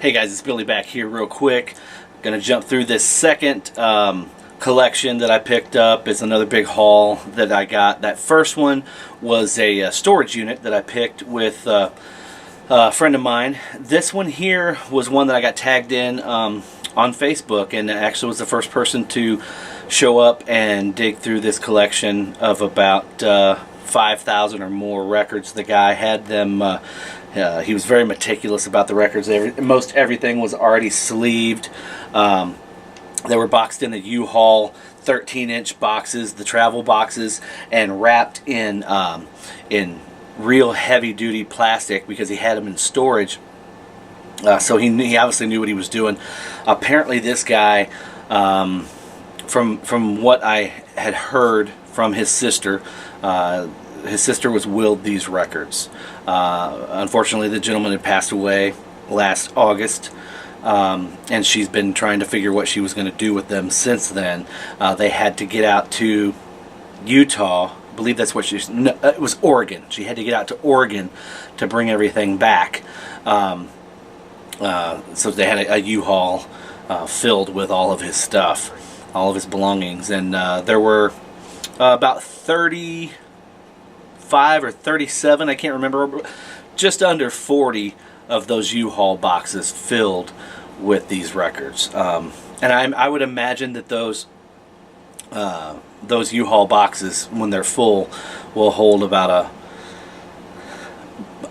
Hey guys, it's Billy back here real quick. Gonna jump through this second collection that I picked up. It's another big haul that I got. That first one was a storage unit that I picked with a friend of mine. This one here was one that I got tagged in on Facebook, and actually was the first person to show up and dig through this collection of about 5,000 or more records. The guy had them, he was very meticulous about the records. Most everything was already sleeved. They were boxed in the U-Haul 13-inch boxes, the travel boxes, and wrapped in real heavy-duty plastic because he had them in storage. So he obviously knew what he was doing. Apparently this guy, from what I had heard from his sister was willed these records. Unfortunately, the gentleman had passed away last August, and she's been trying to figure what she was going to do with them since then. They had to get out to Utah. I believe that's what no, it was Oregon. She had to get out to Oregon to bring everything back. So they had a U-Haul filled with all of his stuff, all of his belongings, and there were about 35 or 37, I can't remember, just under 40 of those U-Haul boxes filled with these records. And I would imagine that those U-Haul boxes, when they're full, will hold about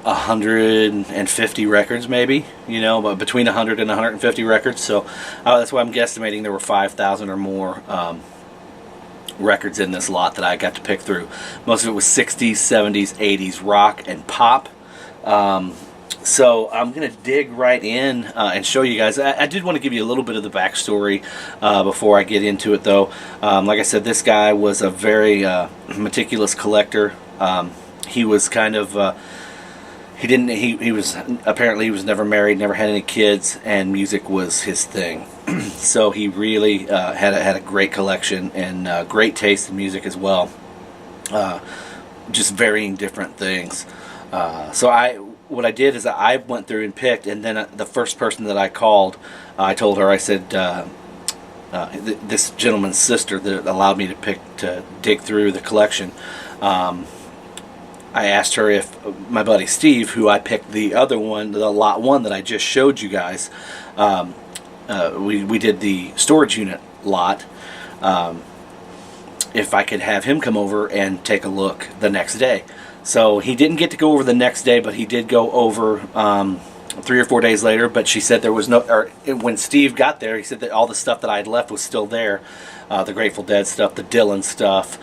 150 records, maybe, but between 100 and 150 records. So that's why I'm guesstimating there were 5,000 or more records in this lot that I got to pick through. Most of it was 60s, 70s, 80s rock and pop. So I'm going to dig right in and show you guys. I did want to give you a little bit of the backstory before I get into it, though. Like I said, this guy was a very meticulous collector. He was kind of he was apparently he was never married, never had any kids, and music was his thing. So he really had a great collection and great taste in music as well. Just varying different things. So what I did is I went through and picked, and then the first person that I called, I told her, I said, this gentleman's sister that allowed me to dig through the collection. I asked her if my buddy Steve, who I picked the other one, the lot one that I just showed you guys, we did the storage unit lot, if I could have him come over and take a look the next day. So he didn't get to go over the next day, but he did go over 3 or 4 days later. But she said there was no, or when Steve got there, he said that all the stuff that I had left was still there, the Grateful Dead stuff, the Dylan stuff,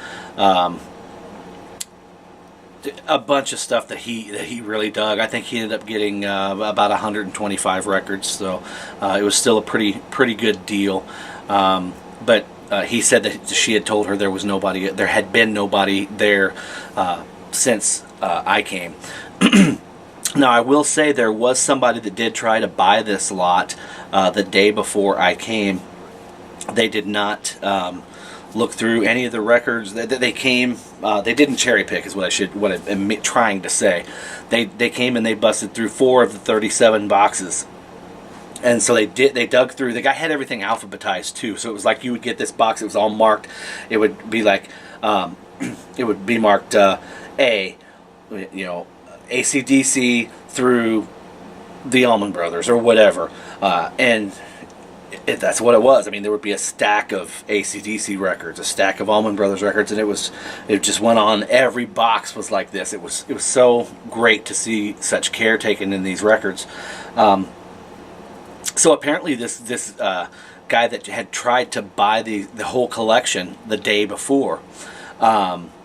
a bunch of stuff that he really dug. I think he ended up getting about 125 records, so it was still a pretty good deal. But he said that she had told her there had been nobody there since I came. Now I will say there was somebody that did try to buy this lot the day before I came. They did not look through any of the records. They came. They didn't cherry pick, is what I'm trying to say. They came and they busted through 4 of the 37 boxes, and so they dug through. The guy had everything alphabetized too, so it was like you would get this box. It was all marked. It would be like it would be marked A, AC/DC through the Allman Brothers or whatever, and that's what it was. I mean, there would be a stack of AC/DC records, a stack of Allman Brothers records, and it just went on. Every box was like this. It was so great to see such care taken in these records. So apparently this guy that had tried to buy the whole collection the day before,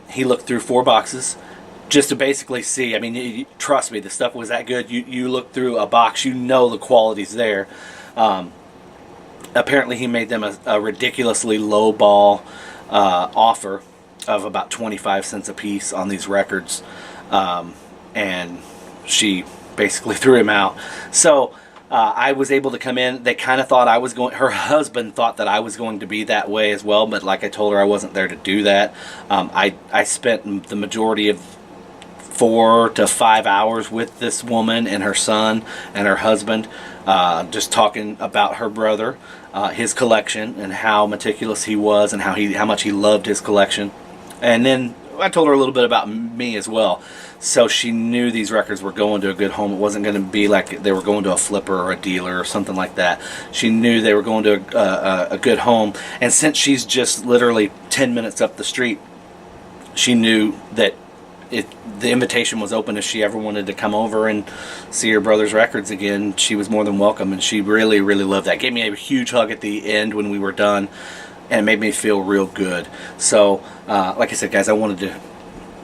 he looked through 4 boxes just to basically see. I mean, trust me, the stuff was that good. You look through a box, the quality's there. Apparently he made them a ridiculously low ball offer of about 25 cents a piece on these records, and she basically threw him out. So I was able to come in. They kind of thought I was going, her husband thought that I was going to be that way as well, but like I told her, I wasn't there to do that. I spent the majority of 4 to 5 hours with this woman and her son and her husband, just talking about her brother, his collection, and how meticulous he was, and how much he loved his collection. And then I told her a little bit about me as well, so she knew these records were going to a good home. It wasn't going to be like they were going to a flipper or a dealer or something like that. She knew they were going to a good home, and since she's just literally 10 minutes up the street, she knew that the invitation was open. If she ever wanted to come over and see her brother's records again, she was more than welcome, and she really, really loved that. Gave me a huge hug at the end when we were done, and it made me feel real good. So, like I said, guys, I wanted to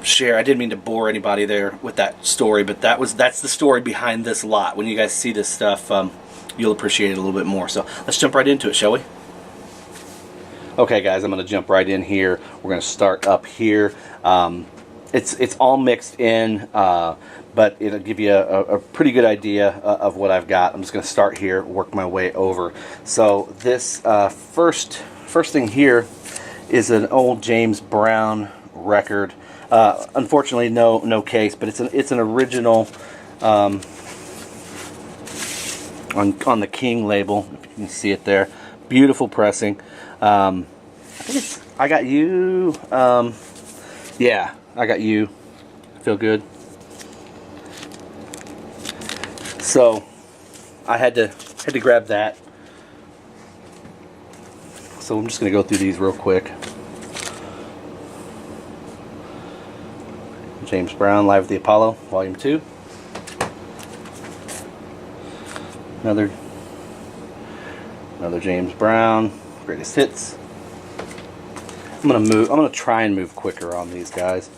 share. I didn't mean to bore anybody there with that story, but that's the story behind this lot. When you guys see this stuff, you'll appreciate it a little bit more. So let's jump right into it, shall we? Okay, guys, I'm going to jump right in here. We're going to start up here. It's all mixed in, but it'll give you a pretty good idea of what I've got. I'm just going to start here, work my way over. So this first thing here is an old James Brown record. Unfortunately, no case, but it's an original on the King label. If you can see it there, beautiful pressing. I think it's I Got You. Yeah, I Got You. Feel good. So I had to grab that. So I'm just going to go through these real quick. James Brown, Live at the Apollo, Volume 2. Another James Brown, Greatest Hits. I'm gonna try and move quicker on these guys.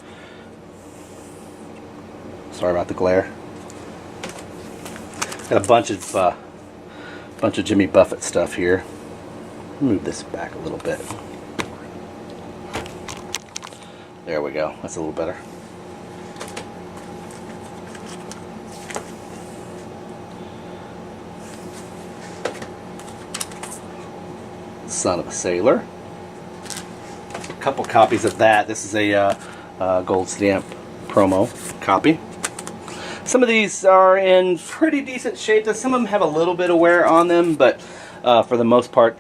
Sorry about the glare. Got a bunch of Jimmy Buffett stuff here. Move this back a little bit. There we go. That's a little better. Son of a Sailor. A couple copies of that. This is a gold stamp promo copy. Some of these are in pretty decent shape. Some of them have a little bit of wear on them, but for the most part,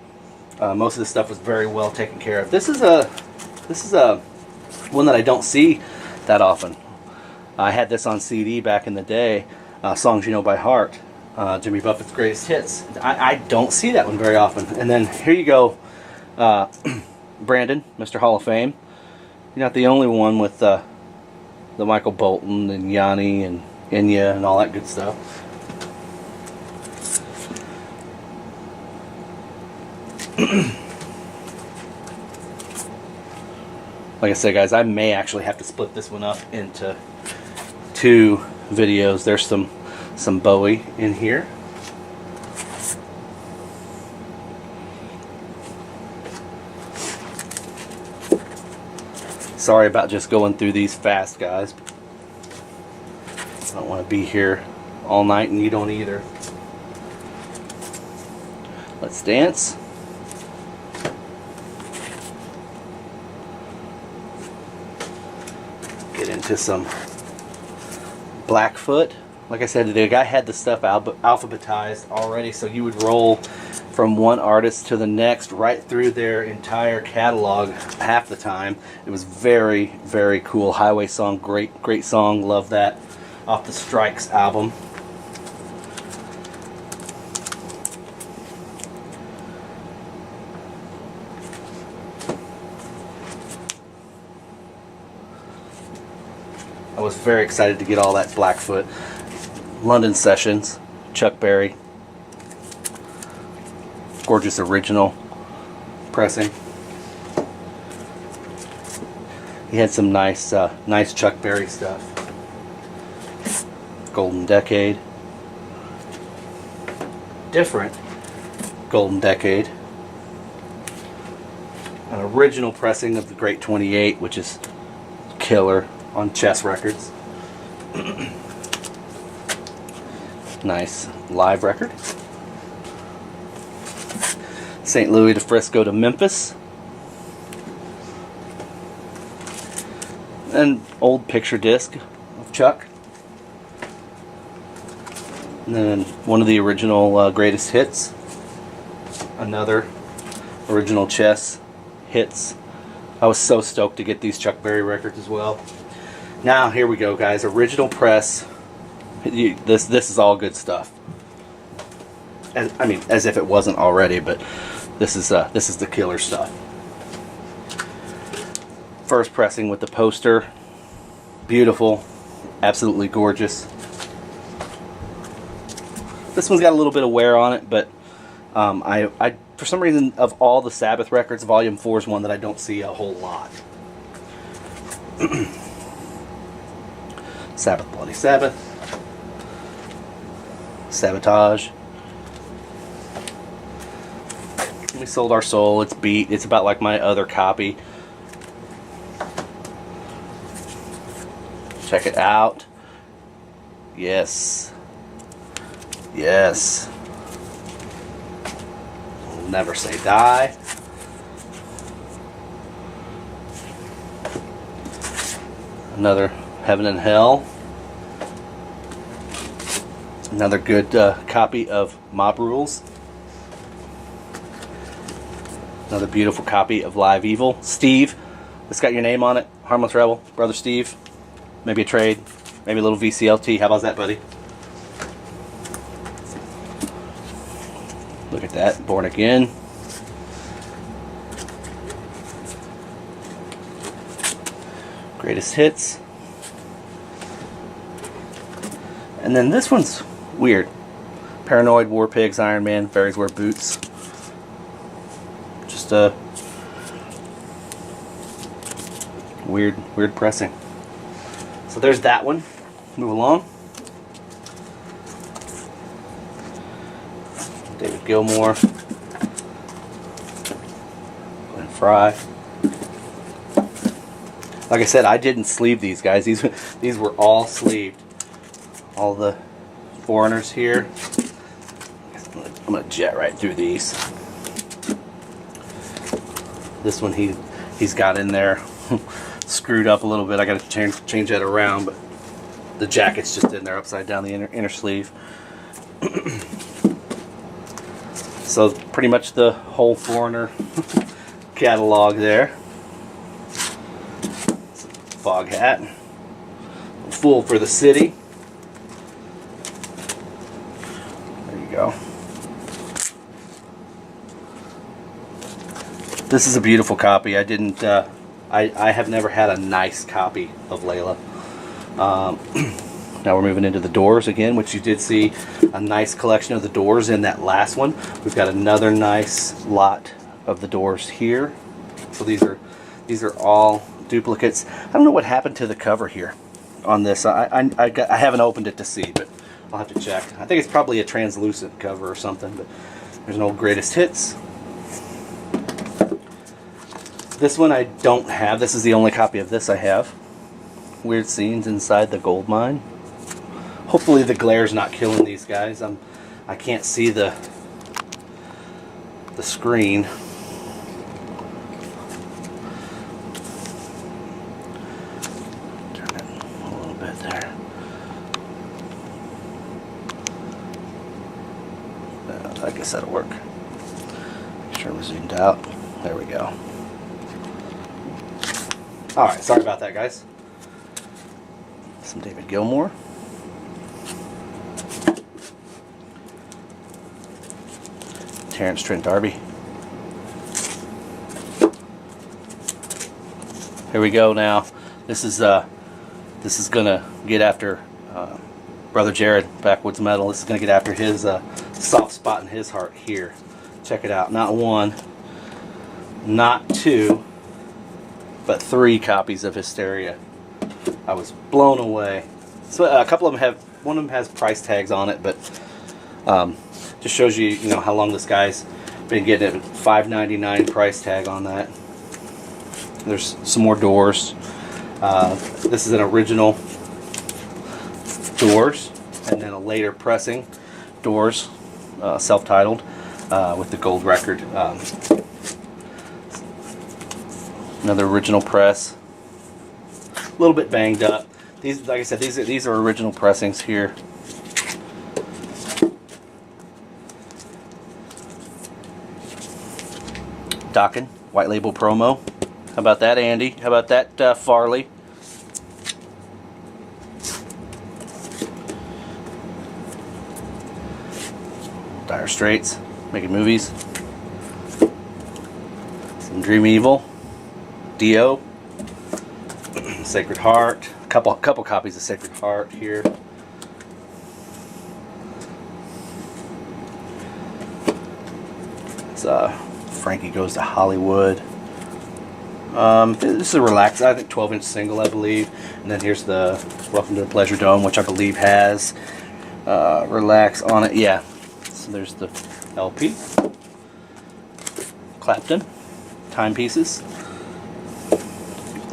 most of this stuff was very well taken care of. This is a one that I don't see that often. I had this on CD back in the day. Songs You Know by Heart. Jimmy Buffett's Greatest Hits. I don't see that one very often. And then here you go, Brandon, Mr. Hall of Fame. You're not the only one with the Michael Bolton and Yanni and Enya and all that good stuff. Like I said, guys, I may actually have to split this one up into 2 videos. There's some Bowie in here. Sorry about just going through these fast, guys. I don't want to be here all night, and you don't either. Let's dance. Get into some Blackfoot. Like I said, the guy had the stuff alphabetized already, so you would roll from one artist to the next right through their entire catalog half the time. It was very, very cool. Highway Song, great song. Love that. Off the Strikes album. I was very excited to get all that Blackfoot. London Sessions, Chuck Berry. Gorgeous original pressing. He had some nice Chuck Berry stuff. Golden Decade. Different Golden Decade. An original pressing of the Great 28, which is killer on Chess Records. Nice live record. St. Louis to Frisco to Memphis. An old picture disc of Chuck. And then one of the original greatest hits. Another original Chess hits. I was so stoked to get these Chuck Berry records as well. Now here we go, guys. Original press. This is all good stuff. I mean, as if it wasn't already, but this is the killer stuff. First pressing with the poster. Beautiful, absolutely gorgeous. This one's got a little bit of wear on it, but I for some reason, of all the Sabbath records, Volume 4 is one that I don't see a whole lot. Sabbath, Bloody Sabbath, Sabotage. We sold our soul. It's beat. It's about like my other copy. Check it out. Yes. Yes. We'll never say die. Another Heaven and Hell. Another good copy of Mob Rules. Another beautiful copy of Live Evil. Steve, it's got your name on it. Harmless Rebel, Brother Steve. Maybe a trade, maybe a little VCLT. How about that, buddy? Look at that, Born Again. Greatest Hits. And then this one's weird. Paranoid, War Pigs, Iron Man, Fairies Wear Boots. Just a weird pressing. So there's that one. Move along. David Gilmour. Glenn Fry. Like I said, I didn't sleeve these guys. These were all sleeved. All the foreigners here. I'm gonna jet right through these. This one he's got in there screwed up a little bit. I got to change that around, but the jacket's just in there upside down the inner sleeve. So pretty much the whole foreigner catalog there. Fog hat. Fool for the City. There you go. This is a beautiful copy. I didn't. I have never had a nice copy of Layla. Now we're moving into the Doors again, which you did see a nice collection of the Doors in that last one. We've got another nice lot of the Doors here. So these are all duplicates. I don't know what happened to the cover here on this. I haven't opened it to see, but I'll have to check. I think it's probably a translucent cover or something. But there's an old Greatest Hits. This one I don't have. This is the only copy of this I have. Weird Scenes Inside the Gold Mine. Hopefully the glare's not killing these guys. I can't see the screen. Turn it a little bit there. I guess that'll work. Make sure we're zoomed out. There we go. Alright, sorry about that, guys. Some David Gilmour. Terrence Trent D'Arby. Here we go now. This is gonna get after Brother Jared, Backwoods Metal. This is gonna get after his soft spot in his heart here. Check it out. Not one, not two, but 3 copies of Hysteria. I was blown away. So a couple of them have, one of them has price tags on it, but just shows you, how long this guy's been getting it. $5.99 price tag on that. There's some more Doors. This is an original Doors, and then a later pressing Doors, self-titled, with the gold record. Another original press. A little bit banged up. These, like I said, these are original pressings here. Dokken, white label promo. How about that, Andy? How about that, Farley? Dire Straits, making movies. Some Dream Evil, Dio, Sacred Heart. Couple copies of Sacred Heart here. It's Frankie Goes to Hollywood. This is a relaxed, I think 12-inch single, I believe. And then here's the Welcome to the Pleasure Dome, which I believe has Relax on it. Yeah. So there's the LP. Clapton. Timepieces.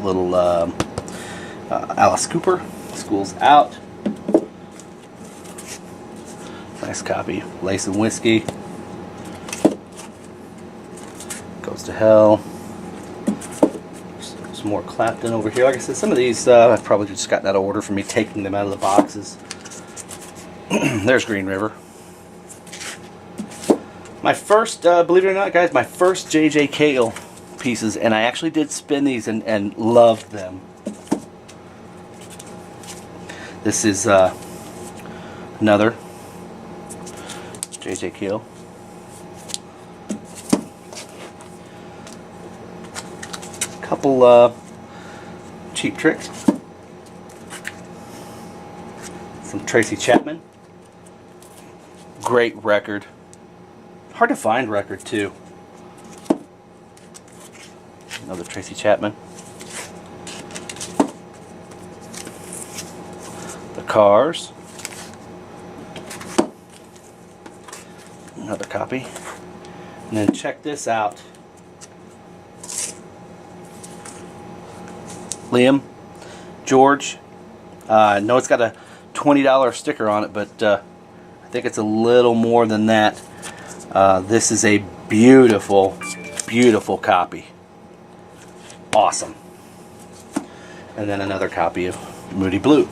Little Alice Cooper. School's Out. Nice copy. Lace and Whiskey. Goes to Hell. Some more Clapton over here. Like I said, some of these I've probably just gotten out of order from me taking them out of the boxes. There's Green River. My first, believe it or not, guys, my first J.J. Cale pieces, and I actually did spin these and loved them. This is another J.J. Cale. Couple Cheap Tricks. Some Tracy Chapman. Great record. Hard to find record too. Another Tracy Chapman. The Cars. Another copy. And then check this out. Liam, George. I know it's got a $20 sticker on it, but I think it's a little more than that. This is a beautiful, beautiful copy. Awesome. And then another copy of Moody Blue.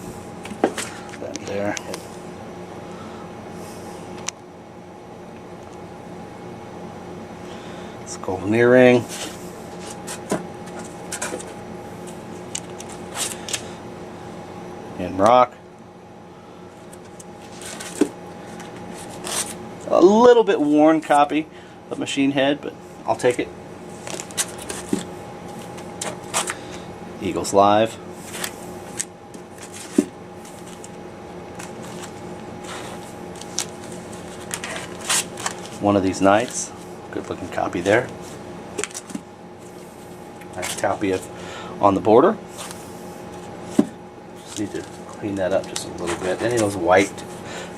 That there. It's Golden Earring. In Rock. A little bit worn copy of Machine Head, but I'll take it. Eagles Live. One of These Nights. Good looking copy there. Nice copy of On the Border. Just need to clean that up just a little bit. Any of those white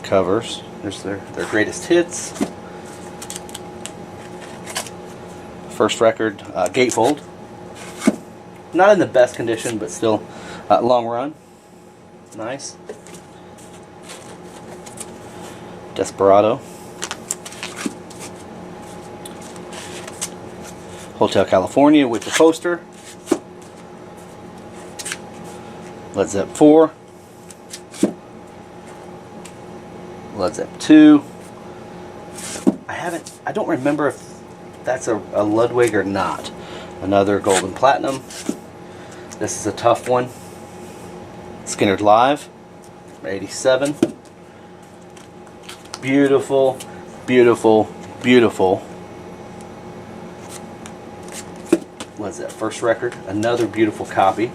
covers. There's their greatest hits. First record, Gatefold. Not in the best condition, but still long run. Nice. Desperado. Hotel California with the poster. Led Zepp 4. Led Zepp 2. I don't remember if that's a Ludwig or not. Another Golden Platinum. This is a tough one. Skynyrd Live, 87. Beautiful, beautiful, beautiful. Led Zepp first record. Another beautiful copy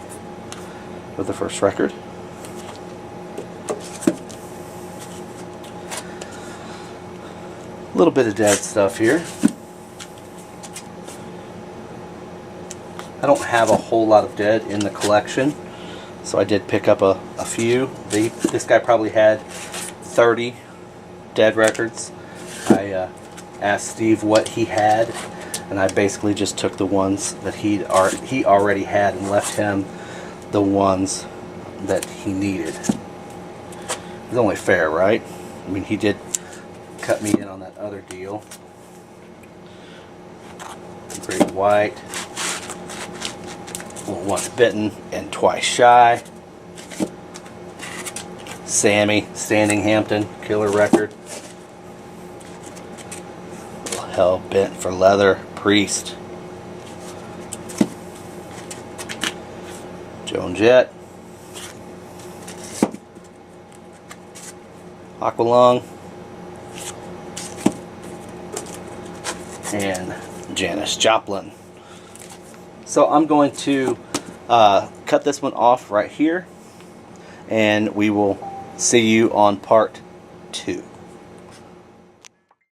of the first record. A little bit of Dead stuff here. I don't have a whole lot of Dead in the collection, so I did pick up a few. This guy probably had 30 Dead records. I asked Steve what he had, and I basically just took the ones that he already had and left him the ones that he needed. It's only fair, right? I mean, he did cut me in on that other deal. Great White. Once Bitten and Twice Shy. Sammy, Standing Hampton, killer record. Hell Bent for Leather, Priest. Joan Jett. Aqualung. And Janis Joplin. So I'm going to cut this one off right here, and we will see you on part 2.